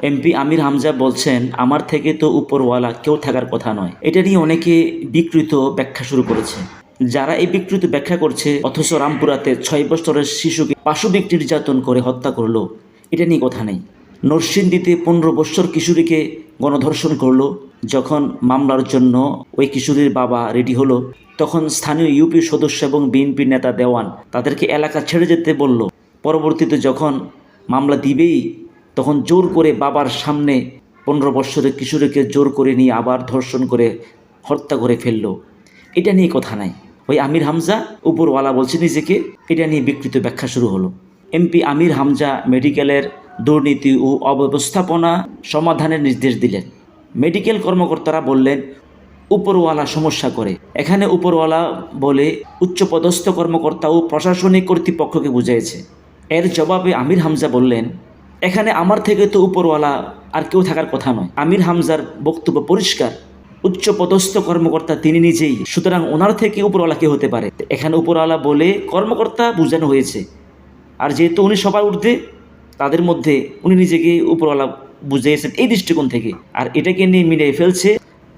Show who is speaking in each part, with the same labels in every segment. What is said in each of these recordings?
Speaker 1: MP আমির হামজা বলছেন, আমার থেকে তো উপরওয়ালা কেউ থাকার কথা নয়। এটা নিয়ে অনেকে বিকৃত ব্যাখ্যা শুরু করেছে। যারা এই বিকৃত ব্যাখ্যা করছে, অথচ রামপুরাতে 6 বছরের শিশুকে পাশবিক নির্যাতন করে হত্যা করলো, এটা নিয়ে কথা নেই। নরসিংদীতে 15 বছর কিশোরীকে গণধর্ষণ করলো। যখন মামলার জন্য ওই কিশোরীর বাবা রেডি হলো, তখন স্থানীয় ইউপি সদস্য এবং বিএনপি নেতা দেওয়ান তাদেরকে এলাকা ছেড়ে যেতে বলল। পরবর্তীতে যখন মামলা দিবেই, তখন জোর করে বাবার সামনে 15 বছরের কিশোরীকে জোর করে নিয়ে আবার ধর্ষণ করে হত্যা করে ফেলল। এটা নিয়ে কথা নাই। ওই আমির হামজা উপরওয়ালা বলছে নিজেকে, এটা নিয়ে বিকৃত ব্যাখ্যা শুরু হলো। এমপি আমির হামজা মেডিকেলের দুর্নীতি ও অব্যবস্থাপনা সমাধানের নির্দেশ দিলেন। মেডিকেল কর্মকর্তারা বললেন উপরওয়ালা সমস্যা করে। এখানে উপরওয়ালা বলে উচ্চপদস্থ কর্মকর্তা ও প্রশাসনিক কর্তৃপক্ষকে বুঝিয়েছে। এর জবাবে আমির হামজা বললেন, এখানে আমার থেকে তো উপরওয়ালা আর কেউ থাকার কথা নয়। আমির হামজার বক্তব্য পরিষ্কার, উচ্চপদস্থ কর্মকর্তা তিনি নিজেই, সুতরাং ওনার থেকে উপরওয়ালা কে হতে পারে? এখানে উপরওয়ালা বলে কর্মকর্তা বোঝানো হয়েছে। আর যেহেতু উনি সবার ঊর্ধ্বে, তাদের মধ্যে উনি নিজেকে উপরওয়ালা বুঝিয়েছেন এই দৃষ্টিকোণ থেকে। আর এটাকে নিয়ে মিলিয়ে ফেলছে,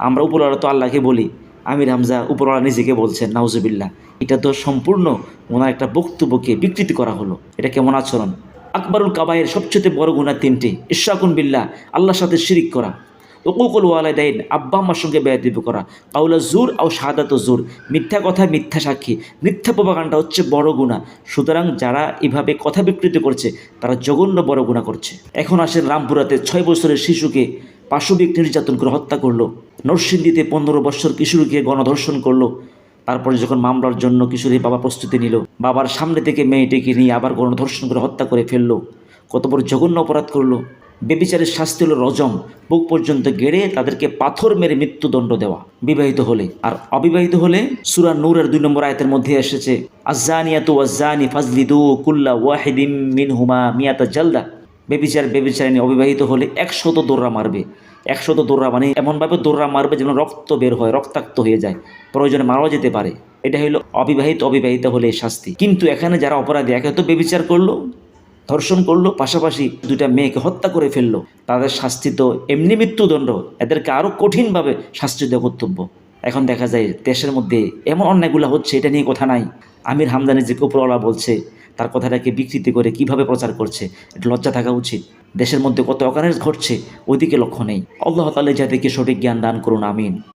Speaker 1: আমরা উপরওয়ালা তো আল্লাহকে বলি, আমির হামজা উপরওয়ালা নিজেকে বলছেন, নাউজুবিল্লাহ। এটা তো সম্পূর্ণ ওনার একটা বক্তব্যকে বিকৃতি করা হলো। এটা কেমন আচরণ? আকবরুল কাবায়ের সবচেয়ে বড় গুনাহ 3টি: ইশরাকুন বিল্লাহ, আল্লাহর সাথে শিরিক করা; উকুকুল ওয়ালিদাইন, আব্বা আম্মার সঙ্গে বেয়াদবি করা; কাউলা জুর আও শাহাদাত জুর, মিথ্যা কথা, মিথ্যা সাক্ষী, মিথ্যা প্রপাগান্ডা হচ্ছে বড় গুনাহ। সুতরাং যারা এভাবে কথা বিকৃতি করছে, তারা জঘন্য বড় গুনাহ করছে। এখন আসেন রামপুরাতে 6 বছরের শিশুকে পাশবিক নির্যাতন করে হত্যা করলো। নরসিংদীতে 15 বছর কিশোরীকে গণধর্ষণ করলো। তারপরে যখন মামলার জন্য কিশোরীর বাবা প্রস্তুতি নিল, বাবার সামনে থেকে মেয়েটিকে নিয়ে আবার গণধর্ষণ করে হত্যা করে ফেললো। কত বড় জঘন্য অপরাধ করলো! বেবিচারের শাস্তি হলো রজম, বুক পর্যন্ত গেড়ে তাদেরকে পাথর মেরে মৃত্যুদণ্ড দেওয়া, বিবাহিত হলে। আর অবিবাহিত হলে সূরা নূরের 2 নম্বর আয়াতের মধ্যে এসেছে, আয-যানিয়াতু ওয়াজ-যানি ফাজলিদু কুল্লা ওয়াহিদিম মিনহুমা মিয়াতা জালদা। বেবিচারিণী অবিবাহিত হলে 100 দৌড়া মারবে। 100 দৌড়া মানে এমনভাবে দৌড়া মারবে যেন রক্ত বের হয়, রক্তাক্ত হয়ে যায়, প্রয়োজনে মারাও যেতে পারে। এটা হলো অবিবাহিত হলে শাস্তি। কিন্তু এখানে যারা অপরাধী, একে তো বেবিচার করলো, ধর্ষণ করলো, পাশাপাশি 2টা মেয়েকে হত্যা করে ফেললো, তাদের শাস্তি তো এমনি মৃত্যুদণ্ড। এদেরকে আরও কঠিনভাবে শাস্তি দেওয়া কর্তব্য। এখন দেখা যায় দেশের মধ্যে এমন অন্যায়গুলো হচ্ছে, এটা নিয়ে কথা নাই। আমির হামজা নিজেকে উপরওয়ালা বলছে, তার কথাটাকে বিকৃতি করে কিভাবে প্রচার করছে, এটা লজ্জা থাকা উচিত। দেশের মধ্যে কত অকারেন্স ঘটছে, ওইদিকে লক্ষ্য নেই। আল্লাহ তাআলা যাদেরকে সঠিক জ্ঞান দান করুন, আমিন।